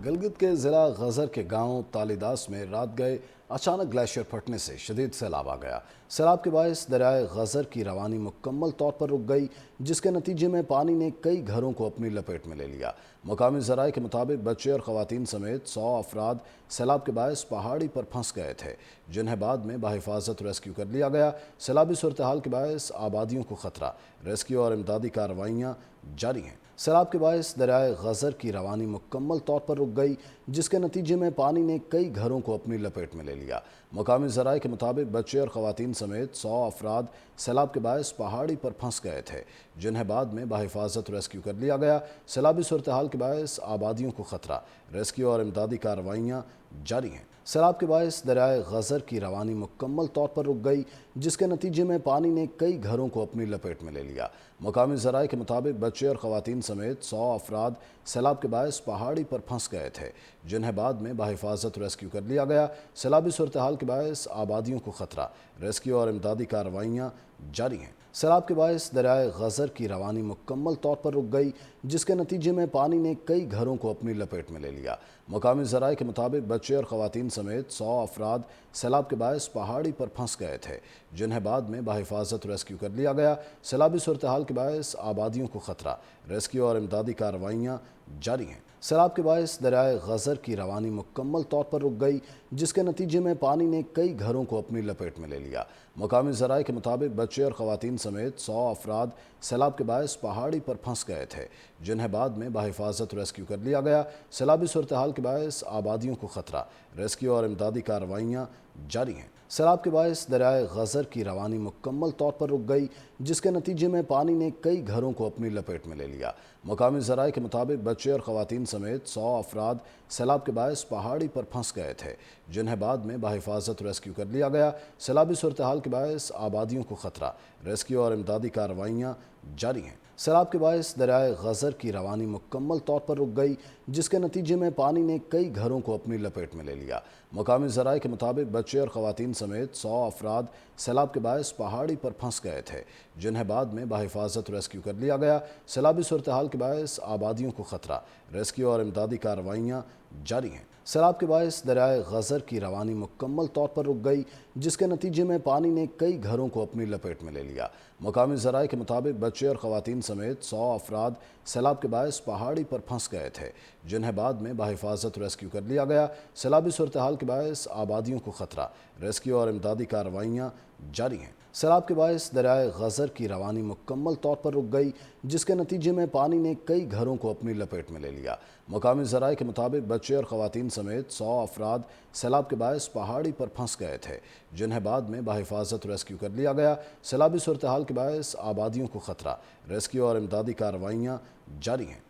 گلگت کے ضلع غزر کے گاؤں تالیداس میں رات گئے اچانک گلیشیئر پھٹنے سے شدید سیلاب آ گیا۔ سیلاب کے باعث دریائے غزر کی روانی مکمل طور پر رک گئی، جس کے نتیجے میں پانی نے کئی گھروں کو اپنی لپیٹ میں لے لیا۔ مقامی ذرائع کے مطابق بچے اور خواتین سمیت 100 افراد سیلاب کے باعث پہاڑی پر پھنس گئے تھے، جنہیں بعد میں بحفاظت ریسکیو کر لیا گیا۔ سیلابی صورتحال کے باعث آبادیوں کو خطرہ، ریسکیو اور امدادی کارروائیاں جاری ہیں۔ سیلاب کے باعث دریائے غزر کی روانی مکمل طور پر رک گئی، جس کے نتیجے میں پانی نے کئی گھروں کو اپنی لپیٹ میں لے لیا۔ مقامی ذرائع کے مطابق بچے اور خواتین سمیت 100 افراد سیلاب کے باعث پہاڑی پر پھنس گئے تھے، جنہیں بعد میں بحفاظت ریسکیو کر لیا گیا۔ سیلابی صورتحال کے باعث آبادیوں کو خطرہ، ریسکیو اور امدادی کارروائیاں جاری ہیں۔ سیلاب کے باعث دریائے غزر کی روانی مکمل طور پر رک گئی، جس کے نتیجے میں پانی نے کئی گھروں کو اپنی لپیٹ میں لے لیا۔ مقامی ذرائع کے مطابق بچے اور خواتین سمیت 100 افراد سیلاب کے باعث پہاڑی پر پھنس گئے تھے، جنہیں بعد میں بحفاظت ریسکیو کر لیا گیا۔ سیلابی صورتحال کے باعث آبادیوں کو خطرہ، ریسکیو اور امدادی کارروائیاں جاری ہیں۔ سیلاب کے باعث دریائے غزر کی روانی مکمل طور پر رک گئی، جس کے نتیجے میں پانی نے کئی گھروں کو اپنی لپیٹ میں لے لیا۔ مقامی ذرائع کے مطابق بچے اور خواتین سمیت 100 افراد سیلاب کے باعث پہاڑی پر پھنس گئے تھے، جنہیں بعد میں بحفاظت ریسکیو کر لیا گیا۔ سیلابی صورتحال کے باعث آبادیوں کو خطرہ، ریسکیو اور امدادی کارروائیاں جاری ہیں۔ سیلاب کے باعث دریائے غزر کی روانی مکمل طور پر رک گئی، جس کے نتیجے میں پانی نے کئی گھروں کو اپنی لپیٹ میں لے لیا۔ مقامی ذرائع کے مطابق بچے اور خواتین سمیت 100 افراد سیلاب کے باعث پہاڑی پر پھنس گئے تھے، جنہیں بعد میں بحفاظت ریسکیو کر لیا گیا۔ سیلابی صورتحال کے باعث آبادیوں کو خطرہ، ریسکیو اور امدادی کارروائیاں جاری ہیں۔ سیلاب کے باعث دریائے غزر کی روانی مکمل طور پر رک گئی، جس کے نتیجے میں پانی نے کئی گھروں کو اپنی لپیٹ میں لے لیا۔ مقامی ذرائع کے مطابق بچے اور خواتین سمیت 100 افراد سیلاب کے باعث پہاڑی پر پھنس گئے تھے، جنہیں بعد میں بحفاظت ریسکیو کر لیا گیا۔ سیلابی صورتحال کے باعث آبادیوں کو خطرہ، ریسکیو اور امدادی کارروائیاں جاری ہیں۔ سیلاب کے باعث دریائے غزر کی روانی مکمل طور پر رک گئی، جس کے نتیجے میں پانی نے کئی گھروں کو اپنی لپیٹ میں لے لیا۔ مقامی ذرائع کے مطابق بچے اور خواتین سمیت 100 افراد سیلاب کے باعث پہاڑی پر پھنس گئے تھے، جنہیں بعد میں بحفاظت ریسکیو کر لیا گیا۔ سیلابی صورتحال کے باعث آبادیوں کو خطرہ، ریسکیو اور امدادی کارروائیاں جاری ہیں۔ سیلاب کے باعث دریائے غزر کی روانی مکمل طور پر رک گئی، جس کے نتیجے میں پانی نے کئی گھروں کو اپنی لپیٹ میں لے لیا۔ مقامی ذرائع کے مطابق بچے اور خواتین سمیت 100 افراد سیلاب کے باعث پہاڑی پر پھنس گئے تھے، جنہیں بعد میں بحفاظت ریسکیو کر لیا گیا۔ سیلابی صورتحال کے باعث آبادیوں کو خطرہ، ریسکیو اور امدادی کارروائیاں جاری ہیں۔ سیلاب کے باعث دریائے غزر کی روانی مکمل طور پر رک گئی، جس کے نتیجے میں پانی نے کئی گھروں کو اپنی لپیٹ میں لے لیا۔ مقامی ذرائع کے مطابق بچے اور خواتین سمیت 100 افراد سیلاب کے باعث پہاڑی پر پھنس گئے تھے، جنہیں بعد میں بحفاظت ریسکیو کر لیا گیا۔ سیلابی صورتحال کے باعث آبادیوں کو خطرہ، ریسکیو اور امدادی کارروائیاں جاری ہیں۔